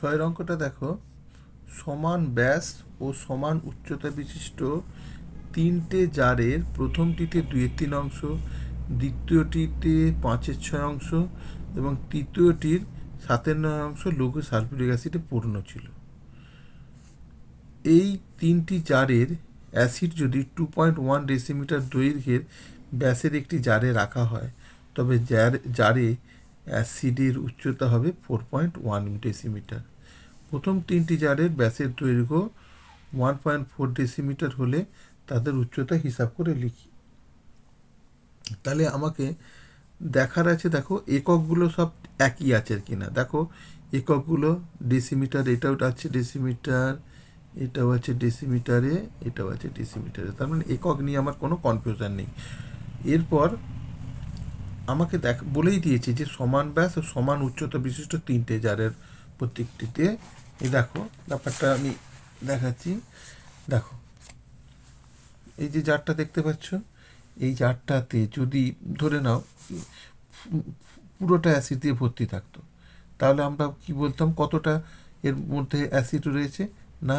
ছয়ের অঙ্কটা দেখো, সমান ব্যাস ও সমান উচ্চতা বিশিষ্ট তিনটে জারের প্রথমটিতে 2/3 অংশ, দ্বিতীয়টিতে 5/6 অংশ এবং তৃতীয়টির 7/9 অংশ লঘু সালফিউরিক অ্যাসিডে পূর্ণ ছিল। এই তিনটি জারের অ্যাসিড যদি 2.1 ডেসিমিটার দৈর্ঘ্যের ব্যাসের একটি জারে রাখা হয়, তবে জারে অ্যাসিডের উচ্চতা হবে 4.1 ডেসিমিটার। প্রথম তিনটি জারের ব্যাসের দৈর্ঘ্য 1.4 ডেসিমিটার হলে তাদের উচ্চতা হিসাব করে লিখি। তাহলে আমাকে দেখার আছে, দেখো এককগুলো সব একই আছে কিনা। দেখো এককগুলো ডেসিমিটার, এটাও আছে ডেসিমিটার, এটাও আছে ডেসিমিটারে, এটাও আছে ডেসিমিটারে, তার মানে একক নিয়ে আমার কোনো কনফিউশন নেই। এরপর আমাকে বলেই দিয়েছে যে সমান ব্যাস ও সমান উচ্চতা বিশিষ্ট তিনটে জারের প্রত্যেকটিতে, এই দেখো ব্যাপারটা আমি দেখাচ্ছি। দেখো এই যে জারটা দেখতে পাচ্ছ, এই জারটাতে যদি ধরে নাও পুরোটা অ্যাসিড দিয়ে ভর্তি থাকতো, তাহলে আমরা কি বলতাম কতটা এর মধ্যে অ্যাসিড রয়েছে না,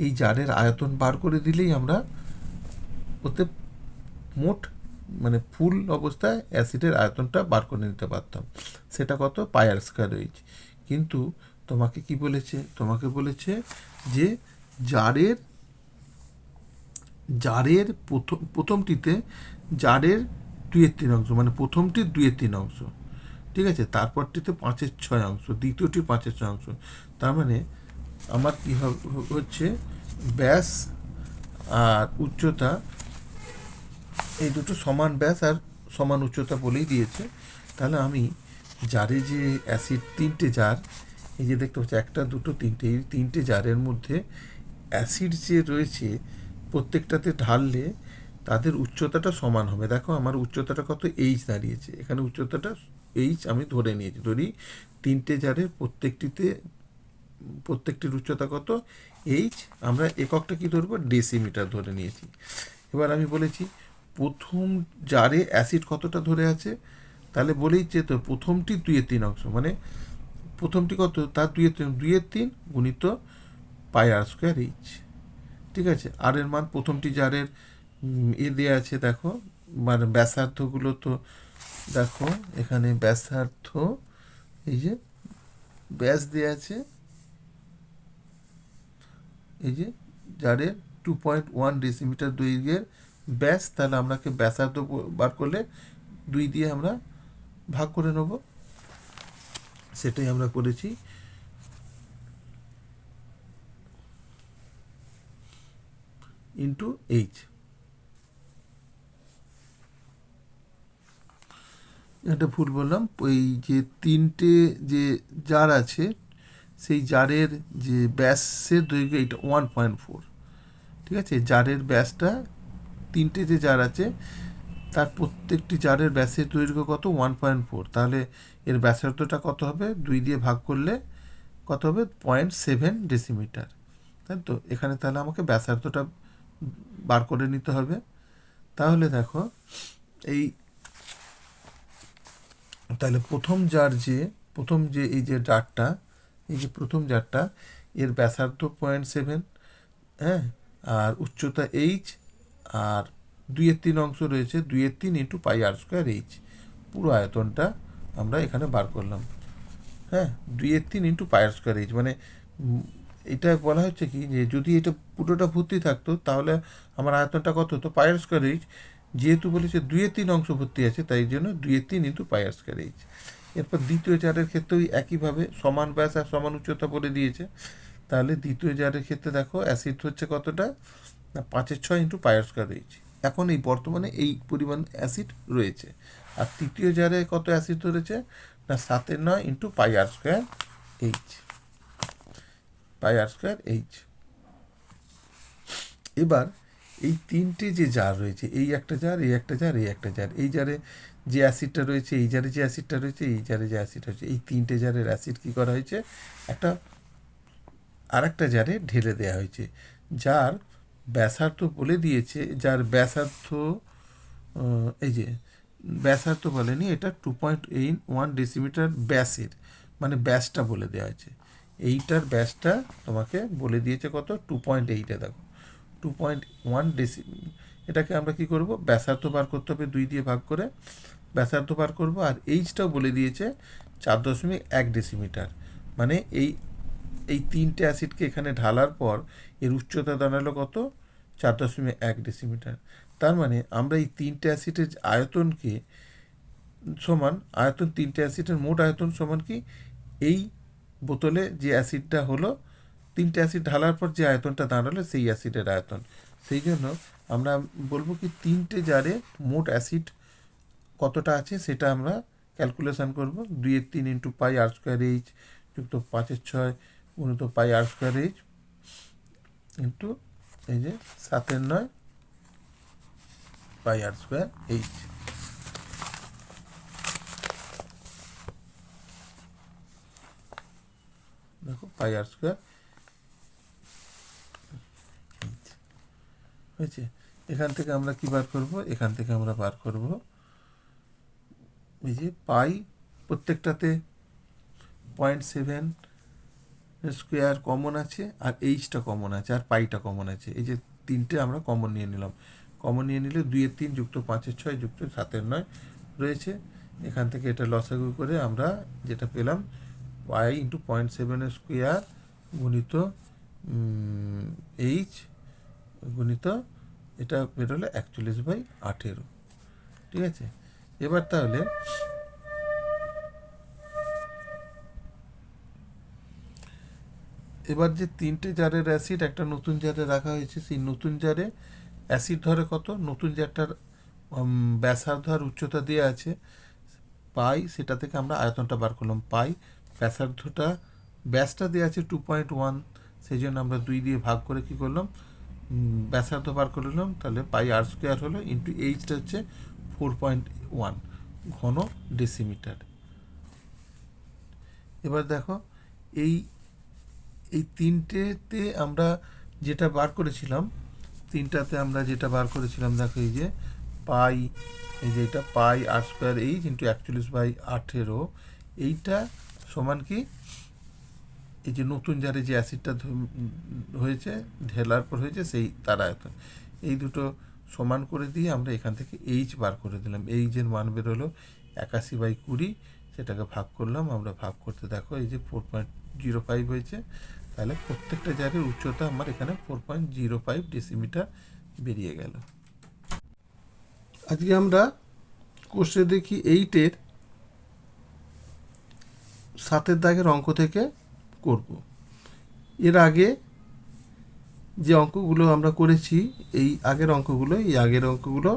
এই জারের আয়তন বার করে দিলেই আমরা ওতে মোট মানে ফুল অবস্থায় অ্যাসিডের আয়তনটা বার করে নিতে পারতাম। সেটা কত, πr² হয়েছে। কিন্তু তোমাকে কি বলেছে, তোমাকে বলেছে যে জারের প্রথমটিতে জারের 2/3 অংশ, মানে প্রথমটির 2/3 অংশ, ঠিক আছে, তারপরটিতে 5/6 অংশ, দ্বিতীয়টির 5/6 অংশ। তার মানে আমার কি হচ্ছে, ব্যাস আর উচ্চতা এই দুটো সমান ব্যাস আর সমান উচ্চতা বলেই দিয়েছে। তাহলে আমি জারে যে অ্যাসিড তিনটে জার, এই যে দেখতে পাচ্ছি একটা দুটো তিনটে, এই তিনটে জারের মধ্যে অ্যাসিড যে রয়েছে প্রত্যেকটাতে ঢাললে তাদের উচ্চতাটা সমান হবে। দেখো আমার উচ্চতাটা কত, এইচ দাঁড়িয়েছে, এখানে উচ্চতাটা এইচ আমি ধরে নিয়েছি। ধরি তিনটে জারের প্রত্যেকটির উচ্চতা কত, এইচ। আমরা এককটা কি ধরবো, ডেসিমিটার ধরে নিয়েছি। এবার আমি বলেছি প্রথম জারে অ্যাসিড কতটা ধরে আছে, তাহলে বলেইছে তো প্রথমটি 2/3 অংশ, মানে প্রথমটি কত, তার 2/3 গুণিত πr²h, ঠিক আছে। আর এর মান প্রথমটি জারের দেওয়া আছে, দেখো মানে ব্যাসার্ধগুলো তো দেখো এখানে ব্যাসার্ধ, এই যে ব্যাস দেওয়া আছে, এই যে জারের 2.1 ডেসিমিটার দৈর্ঘ্যের ব্যাস, তাহলে আমরাকে ব্যাসার্ধ বার করলে 2 দিয়ে আমরা ভাগ করে নেব, সেটাই আমরা করেছি। ইন্টু এইচ, এটা ভুল বললাম। ওই যে তিনটে যে জার আছে, সেই জারের যে ব্যাসের দৈর্ঘ্য এটা 1.4, ঠিক আছে। জারের ব্যাসটা তিনটে যে জার আছে তার প্রত্যেকটি জারের ব্যাসের দৈর্ঘ্য কত, 1.4, তাহলে এর ব্যাসার্ধটা কত হবে, 2 দিয়ে ভাগ করলে কত হবে, 0.7 ডেসিমিটার, তাই তো। এখানে তাহলে আমাকে ব্যাসার্ধটা বার করে নিতে হবে। তাহলে দেখো এই তাহলে প্রথম যে এই যে জারটা, এই যে প্রথম জারটা, এর ব্যাসার্ধ 0.7, হ্যাঁ, আর উচ্চতা এইচ, আর 2/3 অংশ রয়েছে, 2/3 ইন্টু πr²h, পুরো আয়তনটা আমরা এখানে বার করলাম। হ্যাঁ, 2/3 ইন্টু πr²h, মানে এটা বলা হচ্ছে কি যে যদি এটা পুরোটা ভর্তি থাকতো তাহলে আমার আয়তনটা কত হতো, πr²h। যেহেতু বলেছে 2/3 অংশ ভর্তি আছে, তাই জন্য 2/3 ইন্টু πr²h। এরপর দ্বিতীয় জারের ক্ষেত্রেও একইভাবে সমান ব্যাস আর সমান উচ্চতা বলে দিয়েছে। তাহলে দ্বিতীয় জারের ক্ষেত্রে দেখো অ্যাসিড হচ্ছে কতটা, না 5/6 ইন্টু πr²h। এখন এই বর্তমানে এই পরিমাণ অ্যাসিড রয়েছে। আর তৃতীয় জারে কত অ্যাসিড ধরেছে, না 7/9 ইন্টু πr²h, πr²h। এবার এই তিনটে যে জার রয়েছে, এই একটা জার, এই একটা জার, এই একটা জার, এই জারে যে অ্যাসিডটা রয়েছে, এই জারে যে অ্যাসিডটা রয়েছে, এই জারে যে অ্যাসিড রয়েছে, এই তিনটে জারের অ্যাসিড কী করা হয়েছে, একটা আরেকটা জারে ঢেলে দেওয়া হয়েছে। যার ব্যাসার্ধ বলে দিয়েছে, যার ব্যাসার্ধ এই যে ব্যাসার্ধ বলেনি, এটা 2.81 ডেসিমিটার ব্যাসের, মানে ব্যাসটা বলে দেওয়া হয়েছে। এইটার ব্যাসটা তোমাকে বলে দিয়েছে কত, 2.8 দেখো 2.1 ডেসি। এটাকে আমরা কি করব, ব্যাসার্ধ বার করতে হবে 2 দিয়ে ভাগ করে ব্যাসার্ধ বার করব। আর এইচটাও বলে দিয়েছে 4.1 ডেসিমিটার। মানে এই তিনটে অ্যাসিডকে এখানে ঢালার পর এর উচ্চতা দাঁড়ালো কত, 4.1 ডেসিমিটার। তার মানে আমরা এই তিনটে অ্যাসিডের আয়তনকে সমান, আয়তন তিনটে অ্যাসিডের মোট আয়তন সমান কি, এই বোতলে যে অ্যাসিডটা হলো, তিনটে অ্যাসিড ঢালার পর যে আয়তনটা দাঁড়ালো সেই অ্যাসিডের আয়তন। সেই জন্য আমরা বলবো কি তিনটে জারে মোট অ্যাসিড কতটা আছে সেটা আমরা ক্যালকুলেশন করব। 2/3 ইন্টু পাই আর স্কোয়ার এইচ যুক্ত 5/6 গুণিত পাই আর স্কোয়ার এইচ ইন্টু এই যে 7/9 পাই আর স্কোয়ার এইচ। দেখো পাই আর স্কোয়ার হয়েছে। এখান থেকে আমরা কি বার করব, এখান থেকে আমরা বার করব এই যে পাই, প্রত্যেকটাতে 0.7 স্কোয়ার কমন আছে, আর এইচটা কমন আছে, আর পাইটা কমন আছে। এই যে তিনটে আমরা কমন নিয়ে নিলাম। কমন নিয়ে নিলে 2/3 যুক্ত 5/6 যুক্ত 7/9 রয়েছে। এখান থেকে এটা লসাগু করে আমরা যেটা পেলাম, পাই ইন্টু 0.7 স্কোয়ার গুণিত এইচ গুণিত এটা বেরোলে 41/18। ঠিক আছে, এবার তাহলে এবার যে তিনটে জারের অ্যাসিড একটা নতুন জারে রাখা হয়েছে, সেই নতুন জারে অ্যাসিড ধরে কত, নতুন জারটার ব্যাসার্ধ আর উচ্চতা দেওয়া আছে পাই, সেটা থেকে আমরা আয়তনটা বার করলাম পাই। ব্যাসার্ধটা ব্যাসটা দেওয়া আছে 2.1, সেই জন্য আমরা 2 দিয়ে ভাগ করে কি করলাম, ব্যাসার্ধ বার করে নিলাম। তাহলে পাই আর স্কোয়ার হলো ইন্টু এইচটা হচ্ছে 4.1 ঘন ডেসিমিটার। এবার দেখো এই এই তিনটেতে আমরা যেটা বার করেছিলাম, তিনটাতে আমরা যেটা বার করেছিলাম দেখো এই যে পাই, এই যে এটা পাই আর স্কোয়ার এইচ ইন্টু 41/18, এইটা সমান কি, এই যে নতুন জারে যে অ্যাসিডটা হয়েছে ঢেলার পর হয়েছে সেই তার আয়তন, এই দুটো সমান করে দিয়ে আমরা এখান থেকে এইচ বার করে দিলাম। এইচের মান বেরোলো 81/20, সেটাকে ভাগ করলাম। আমরা ভাগ করতে দেখো এই যে 4.05 হয়েছে। তাহলে প্রত্যেকটা জারের উচ্চতা আমার এখানে 4.05 ডেসিমিটার বেরিয়ে গেল। আজকে আমরা কোর্সে দেখি 8-এর 7 দাগের অঙ্ক থেকে করব। এর আগে যে অঙ্কগুলো আমরা করেছি, এই আগের অঙ্কগুলো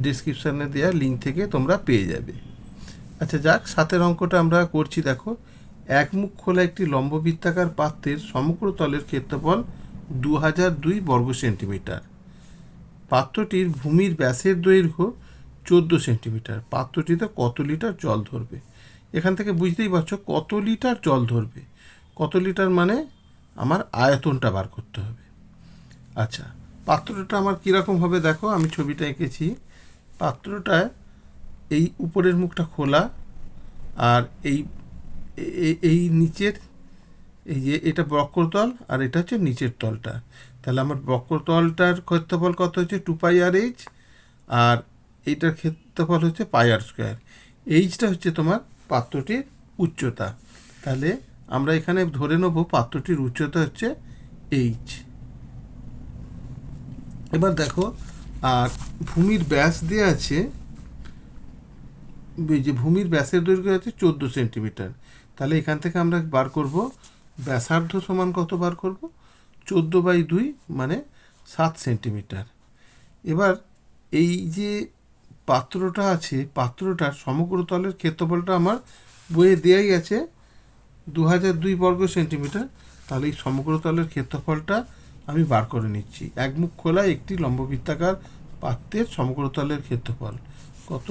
ডিসক্রিপশানে দেওয়া লিঙ্ক থেকে তোমরা পেয়ে যাবে। আচ্ছা যাক, 7-এর অঙ্কটা আমরা করছি। দেখো, এক মুখ খোলা একটি লম্ববৃত্তাকার পাত্রের সমগ্র তলের ক্ষেত্রফল 2002 বর্গ সেন্টিমিটার। পাত্রটির ভূমির ব্যাসের দৈর্ঘ্য 14 সেন্টিমিটার। পাত্রটিতে কত লিটার জল ধরবে? এখান থেকে বুঝতেই পারছো কত লিটার জল ধরবে। কত লিটার মানে আমার আয়তনটা বার করতে হবে। আচ্ছা, পাত্রটা আমার কীরকম হবে দেখো, আমি ছবিটা এঁকেছি। পাত্রটা এই উপরের মুখটা খোলা, আর এই নিচের এই যে এটা বক্রতল, আর এটা হচ্ছে নিচের তলটা। তাহলে আমার বক্রতলটার ক্ষেত্রফল কত হচ্ছে 2πr/h, আর এইটার ক্ষেত্রফল হচ্ছে πr স্কোয়ার। এইচটা হচ্ছে তোমার পাত্রটির উচ্চতা। তাহলে আমরা এখানে ধরে নেব পাত্রটির উচ্চতা হচ্ছে এইচ। এবার দেখো, আর ভূমির ব্যাস দেওয়া আছে, যে ভূমির ব্যাসের দৈর্ঘ্য আছে 14 সেন্টিমিটার। তাহলে এখান থেকে আমরা বার করব ব্যাসার্ধ সমান কত বার করব, 14/2 মানে 7 সেন্টিমিটার। এবার এই যে পাত্রটা আছে, পাত্রটার সমগ্র তলের ক্ষেত্রফলটা আমার বইয়ে দেওয়াই আছে 2002 বর্গ সেন্টিমিটার। তাহলে এই সমগ্র তলের ক্ষেত্রফলটা আমি বার করে নিচ্ছি। এক মুখ খোলা একটি লম্ববৃত্তাকার পাত্রের সমগ্র তলের ক্ষেত্রফল কত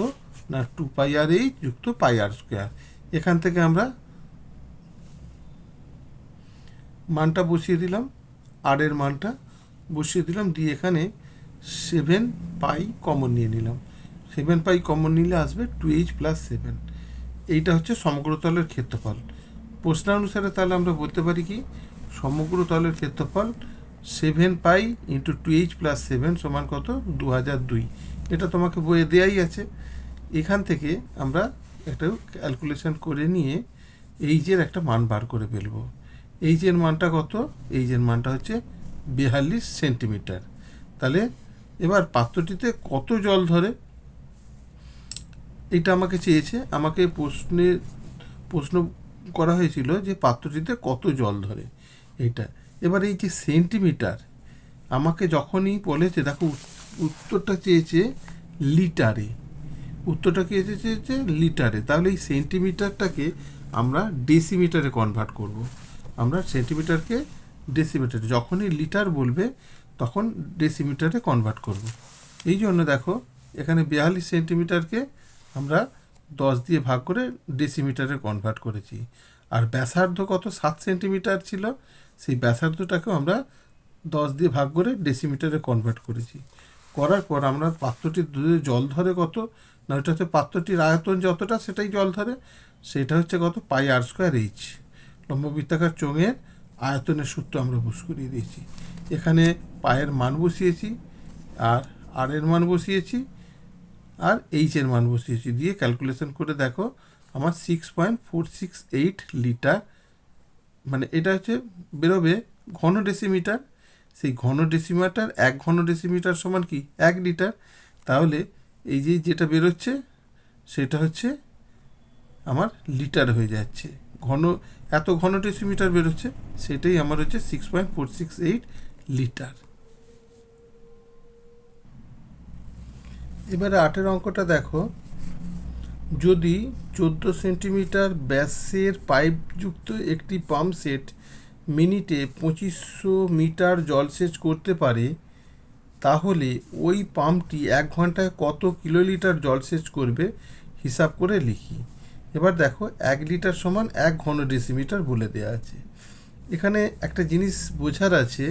না, 2πr/h যুক্ত πr স্কোয়ার। এখান থেকে আমরা মানটা বসিয়ে দিলাম, আর এর মানটা বসিয়ে দিলাম, দিয়ে এখানে 7π কমন নিয়ে নিলাম। 7π কমন নিলে আসবে 2h + 7। এইটা হচ্ছে সমগ্র তলের ক্ষেত্রফল। প্রশ্নানুসারে তাহলে আমরা বলতে পারি কি সমগ্র তলের ক্ষেত্রফল 7 পাই ইন্টু 2h প্লাস 7 সমান কত 2002। এটা তোমাকে বইয়ে দেওয়াই আছে। এখান থেকে আমরা একটা ক্যালকুলেশন করে নিয়ে এইচের একটা মান বার করে ফেলবো। এইচের মানটা কত? এইচের মানটা হচ্ছে 42 সেন্টিমিটার। তাহলে এবার পাত্রটিতে কত জল ধরে এটা আমাকে চেয়েছে। আমাকে প্রশ্ন করা হয়েছিল যে পাত্রটিতে কত জল ধরে এইটা। এবার এই যে সেন্টিমিটার আমাকে যখনই বলেছে, দেখো উত্তরটা চেয়েছে লিটারে, উত্তরটা কি চেয়েছে লিটারে। তাহলে এই সেন্টিমিটারটাকে আমরা ডেসিমিটারে কনভার্ট করব। আমরা সেন্টিমিটারকে ডেসিমিটারে, যখনই লিটার বলবে তখন ডেসিমিটারে কনভার্ট করব। এই জন্য দেখো এখানে 42 সেন্টিমিটারকে আমরা 10 দিয়ে ভাগ করে ডেসিমিটারে কনভার্ট করেছি। আর ব্যাসার্ধ কত 7 সেন্টিমিটার ছিল, সেই ব্যাসার্ধটাকেও আমরা 10 দিয়ে ভাগ করে ডেসিমিটারে কনভার্ট করেছি। করার পর আমরা পাত্রটির দুধে জল ধরে কত না, ওইটা হচ্ছে পাত্রটির আয়তন যতটা সেটাই জল ধরে, সেটা হচ্ছে কত পাই আর স্কোয়ার এইচ। লম্ববৃত্তাকার চোঙের আয়তনের সূত্র আমরা বুঝ করিয়ে দিয়েছি। এখানে পায়ের মান বসিয়েছি, আর এর মান বসিয়েছি, আর এইচের মান বসিয়েছি, দিয়ে ক্যালকুলেশন করে দেখো আমার 6.468 লিটার, মানে এটা হচ্ছে বেরোবে ঘন ডেসিমিটার। সেই ঘন ডেসিমিটার 1 ঘন ডেসিমিটার সমান কি 1 লিটার। তাহলে এই যে যেটা বেরোচ্ছে সেটা হচ্ছে আমার লিটার হয়ে যাচ্ছে। এত ঘন ডেসিমিটার বেরোচ্ছে, সেটাই আমার হচ্ছে 6.468 লিটার। এবারে 8-এর অঙ্কটা দেখো, যদি 14 সেন্টিমিটার ব্যাসের পাইপযুক্ত একটি পাম্প সেট মিনিটে 2500 মিটার জলসেচ করতে পারে, তাহলে ওই পাম্পটি 1 ঘন্টায় কত কিলোলিটার জলসেচ করবে হিসাব করে লিখি। এবার দেখো 1 লিটার সমান 1 ঘন ডেসিমিটার বলে দেওয়া আছে। এখানে একটা জিনিস বোঝার আছে,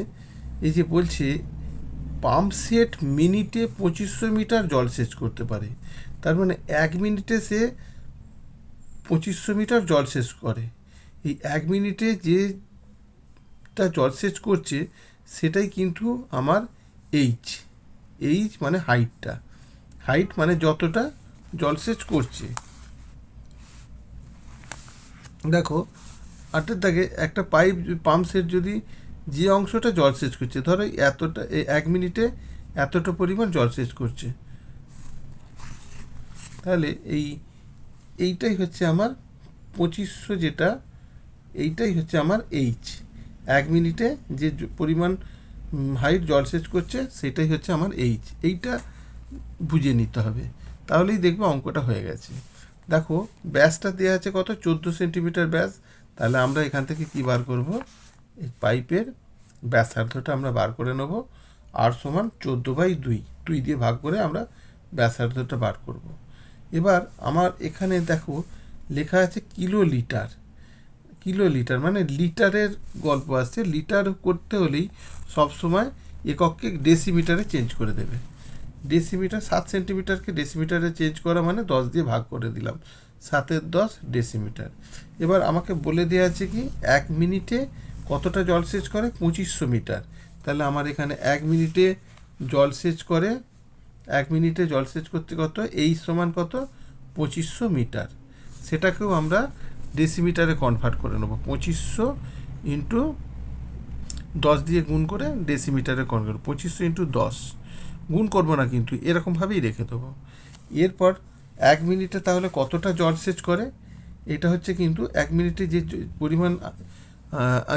এই যে বলছে পাম্প সেট মিনিটে 2500 মিটার জলসেচ করতে পারে, তার মানে 1 মিনিটে সে 2500 মিটার জলসেচ করে। এই 1 মিনিটে যেটা জলসেচ করছে সেটাই কিন্তু আমার এইচ মানে হাইট মানে যতটা জলসেচ করছে। দেখো 8-এর দাগে একটা পাম্প সেট যদি যে অংশটা জলসেচ করছে, ধরো এতটা 1 মিনিটে এতটা পরিমাণ জলসেচ করছে, তাহলে এইটাই হচ্ছে আমার 2500, যেটা এইটাই হচ্ছে আমার এইচ। 1 মিনিটে যে পরিমাণ হাইট জলসেচ করছে সেটাই হচ্ছে আমার এইচ। এইটা বুঝে নিতে হবে, তাহলেই দেখবে অঙ্কটা হয়ে গেছে। দেখো ব্যাসটা দেওয়া আছে কত 14 সেন্টিমিটার ব্যাস। তাহলে আমরা এখান থেকে কি বার করব, এই পাইপের ব্যাসার্ধটা আমরা বার করে নেব। আর সমান 14/2 দিয়ে ভাগ করে আমরা ব্যাসার্ধটা বার করব। এবার আমার এখানে দেখো লেখা আছে কিলোলিটার মানে লিটারের গল্প আসছে। লিটার করতে হলেই সবসময় একককে ডেসিমিটারে চেঞ্জ করে দেবে। ডেসিমিটার 7 সেন্টিমিটারকে ডেসিমিটারে চেঞ্জ করা মানে 10 দিয়ে ভাগ করে দিলাম, 7-এর 10 ডেসিমিটার। এবার আমাকে বলে দেওয়া আছে কি 1 মিনিটে কতটা জলসেচ করে 2500 মিটার। তাহলে আমার এখানে 1 মিনিটে জলসেচ করে, 1 মিনিটে জলসেচ করতে কত এই সমান কত 2500 মিটার। সেটাকেও আমরা ডেসিমিটারে কনভার্ট করে নেব। 2500 ইন্টু 10 দিয়ে গুণ করে ডেসিমিটারে কনভার্ট, 2500 ইন্টু 10 গুণ করবো না, কিন্তু এরকমভাবেই রেখে দেবো। এরপর 1 মিনিটে তাহলে কতটা জলসেচ করে, এটা হচ্ছে কিন্তু 1 মিনিটে যে পরিমাণ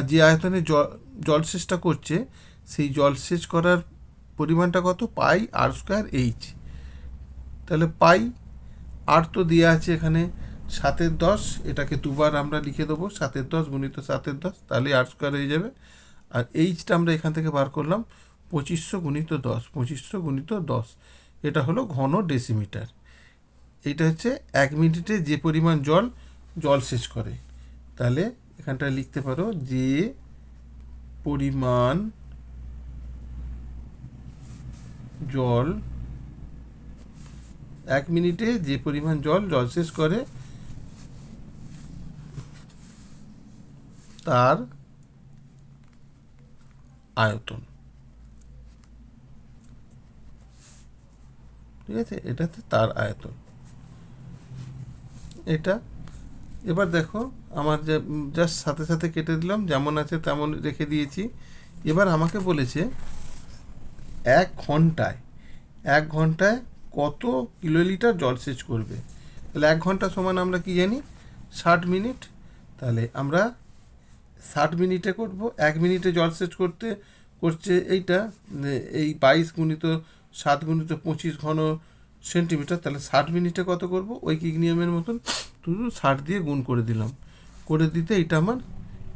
যে আয়তনে জলসেচটা করছে সেই জলসেচ করার পরিমাণটা কত পাই আর স্কোয়ার এইচ। তাহলে পাই আর তো দেওয়া আছে এখানে 7-এর 10, এটাকে দুবার আমরা লিখে দেবো 7-এর 10 গুণিত 7-এর 10, তাহলে আর স্কোয়ার হয়ে যাবে। আর এইচটা আমরা এখান থেকে বার করলাম 2500 গুণিত 10, 2500 গুণিত 10, এটা হলো ঘন ডেসিমিটার। এইটা হচ্ছে 1 মিনিটে যে পরিমাণ জলসেচ করে। তাহলে এখানটা লিখতে পারো যে পরিমাণ জল 1 মিনিটে যে পরিমাণ জলসেচ করে তার আয়তন, ঠিক আছে, এটা হচ্ছে তার আয়তন। এটা এবার দেখো আমার যে জাস্ট সাথে সাথে কেটে দিলাম, যেমন আছে তেমন রেখে দিয়েছি। এবার আমাকে বলেছে এক ঘন্টায় কত কিলোলিটার জলসেচ করবে। তাহলে 1 ঘন্টা সমান আমরা কি জানি 60 মিনিট। তাহলে আমরা 60 মিনিটে করব। 1 মিনিটে জলসেচ করছে এইটা এই 22 × 7 × 25 ঘন সেন্টিমিটার। তাহলে 60 মিনিটে কত করব, ঐকিক নিয়মের মতন শুধু 60 দিয়ে গুণ করে দিলাম। করে দিতে এটা আমার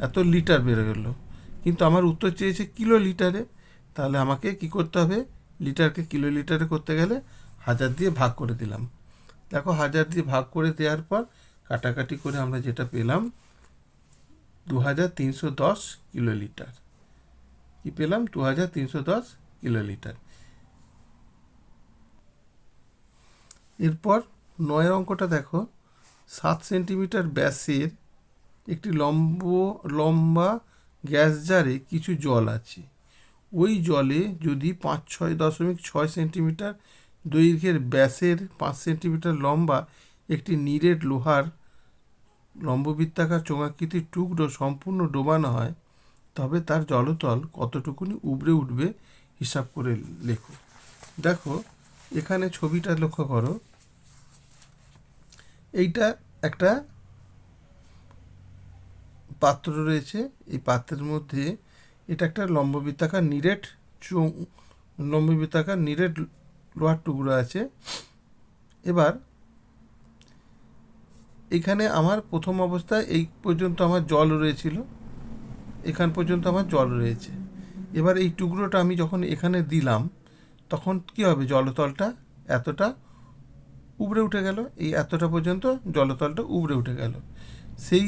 এত লিটার বেরো গেল, কিন্তু আমার উত্তর চেয়েছে কিলো লিটারে। তাহলে আমাকে কি করতে হবে, লিটারকে কিলো লিটারে করতে গেলে 1000 দিয়ে ভাগ করে দিলাম। দেখো 1000 দিয়ে ভাগ করে দেওয়ার পর কাটাকাটি করে আমরা যেটা পেলাম 2310 কিলোলিটার। কি পেলাম, 2310 কিলোলিটার। এরপর 9 অঙ্কটা দেখো, 7 সেন্টিমিটার ব্যাসের একটি লম্বা গ্যাস জারে কিছু জল আছে। ওই জলে যদি 5.6 সেন্টিমিটার দৈর্ঘ্যের ব্যাসের 5 সেন্টিমিটার লম্বা একটি নিরেট লোহার লম্ববৃত্তাকার চোঙাকৃতির টুকরো সম্পূর্ণ ডোবানো হয়, তবে তার জলতল কতটুকুনি উবড়ে উঠবে হিসাব করে লেখো। দেখো এখানে ছবিটা লক্ষ্য করো, এইটা একটা পাত্র রয়েছে। এই পাত্রের মধ্যে এটা একটা লম্ববৃত্তাকার নিরেট লোহার টুকরো আছে। এবার এখানে আমার প্রথম অবস্থায় এই পর্যন্ত আমার জল রয়েছিল, এখান পর্যন্ত আমার জল রয়েছে। এবার এই টুকরোটা আমি যখন এখানে দিলাম তখন কি হবে, জলতলটা এতটা উবড়ে উঠে গেল, এই এতটা পর্যন্ত জলতলটা উবড়ে উঠে গেল। সেই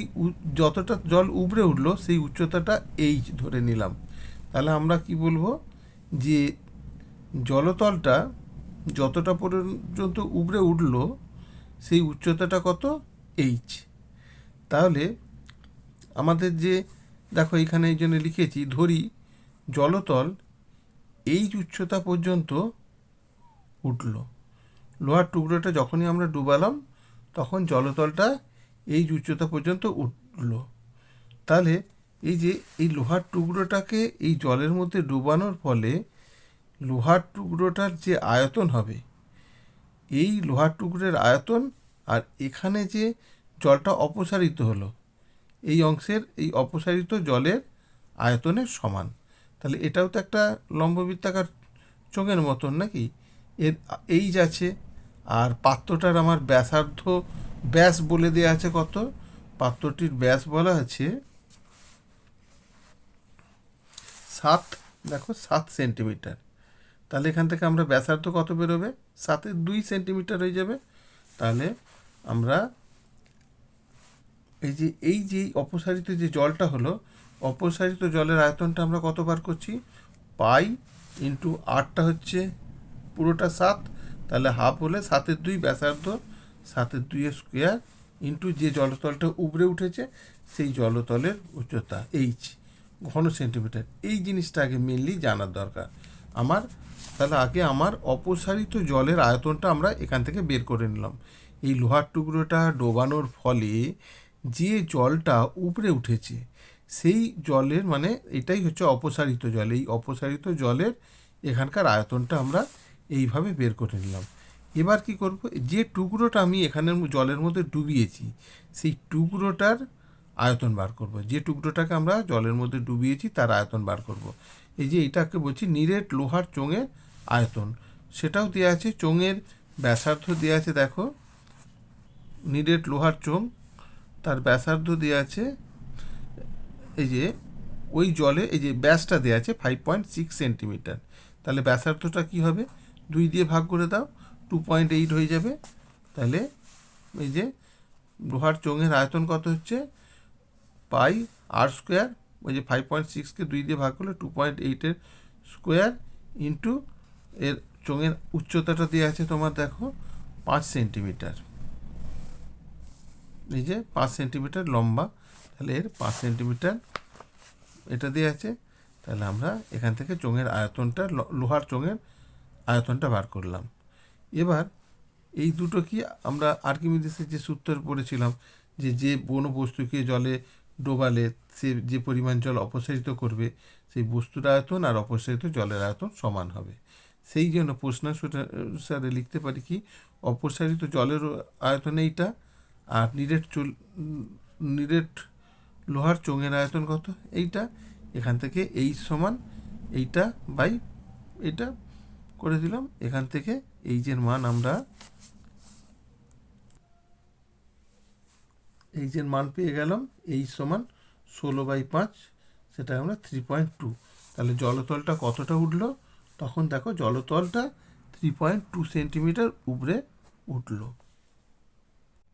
যতটা জল উবড়ে উঠলো সেই উচ্চতাটা এইচ ধরে নিলাম। তাহলে আমরা কি বলবো যে জলতলটা যতটা পর্যন্ত উবড়ে উঠলো সেই উচ্চতাটা কত, এইচ। তাহলে আমাদের যে দেখো এখানে এই জন্য লিখেছি, ধরি জলতল এইচ উচ্চতা পর্যন্ত উঠল। লোহার টুকরোটা যখনই আমরা ডুবালাম তখন জলতলটা এই উচ্চতা পর্যন্ত উঠল। তাহলে এই যে এই লোহার টুকরোটাকে এই জলের মধ্যে ডুবানোর ফলে লোহার টুকরোটার যে আয়তন হবে, এই লোহার টুকরোর আয়তন আর এখানে যে জলটা অপসারিত হলো এই অংশের এই অপসারিত জলের আয়তনের সমান। তাহলে এটাও তো একটা লম্ববৃত্তাকার চোঙের মতন নাকি, এর এইচ আছে। আর পাত্রটার আমার ব্যাস বলে দেওয়া আছে কত, পাত্রটির ব্যাস বলা আছে 7, দেখো 7 সেন্টিমিটার। তাহলে এখান থেকে আমরা ব্যাসার্ধ কত বেরোবে, 7-এর 2 সেন্টিমিটার হয়ে যাবে। তাহলে আমরা এই যে অপসারিত যে জলটা হলো, অপসারিত জলের আয়তনটা আমরা কত বার করছি, পাই ইন্টু 8টা হচ্ছে পুরোটা 7, তাহলে হাফ হলে 7-এর 2 ব্যাসার্ধ, 7-এর 2 স্কোয়ার ইন্টু যে জলতলটা উবড়ে উঠেছে সেই জলতলের উচ্চতা এইচ ঘন সেন্টিমিটার। এই জিনিসটা আগে মেনলি জানার দরকার আমার। তাহলে আগে আমার অপসারিত জলের আয়তনটা আমরা এখান থেকে বের করে নিলাম। এই লোহার টুকরোটা ডোবানোর ফলে যে জলটা উপরে উঠেছে সেই জলের মানে এটাই হচ্ছে অপসারিত জল। এই অপসারিত জলের এখানকার আয়তনটা আমরা এইভাবে বের করে নিলাম। এবার কি করব, যে টুকরোটা আমি এখানের জলের মধ্যে ডুবিয়েছি সেই টুকরোটার আয়তন বার করব। যে টুকরোটাকে আমরা জলের মধ্যে ডুবিয়েছি তার আয়তন বার করব। এই যে এটাকে বলছি নিরেট লোহার চোঙের আয়তন, সেটাও দেওয়া আছে। চোঙের ব্যাসার্ধ দেওয়া আছে, দেখো নিরেট লোহার চোঙ, তার ব্যাসার্ধ দেওয়া আছে এই যে ওই জলে এই যে ব্যাসটা দেওয়া আছে 5.6 সেন্টিমিটার। তাহলে ব্যাসার্ধটা কি হবে, 2 দিয়ে ভাগ করে দাও, 2.8 হয়ে যাবে। তাহলে এই যে লোহার চোঙের আয়তন কত হচ্ছে, পাই আর স্কোয়ার, ওই যে 5.6কে 2 দিয়ে ভাগ করলে 2.8-এর স্কোয়ার ইন্টু এর চোঙের উচ্চতাটা দেওয়া আছে তোমার দেখো 5 সেন্টিমিটার। এই যে 5 সেন্টিমিটার লম্বা, তাহলে এর 5 সেন্টিমিটার এটা দিয়ে আছে। তাহলে আমরা এখান থেকে চোঙের আয়তনটা লোহার চোঙের আয়তনটা বার করলাম। এবার এই দুটো কি আমরা আর্কিমিডিসের যে সূত্র পড়েছিলাম যে কোনো বস্তুকে জলে ডোবালে সে যে পরিমাণ জল অপসারিত করবে সেই বস্তুর আয়তন আর অপসারিত জলের আয়তন সমান হবে। সেই জন্য প্রশ্নানুসারে লিখতে পারি কি অপসারিত জলের আয়তন এইটা আর নিরেট লোহার চোঙের আয়তন কত এইটা। এখান থেকে সমান এইটা বাই এটা করে দিলাম। এখান থেকে এইচের মান আমরা এইচের মান পেয়ে গেলাম সমান 16/5, সেটা আমরা 3.2। তাহলে জলতলটা কতটা উঠলো তখন দেখো জলতলটা 3.2 সেন্টিমিটার উপরে উঠলো।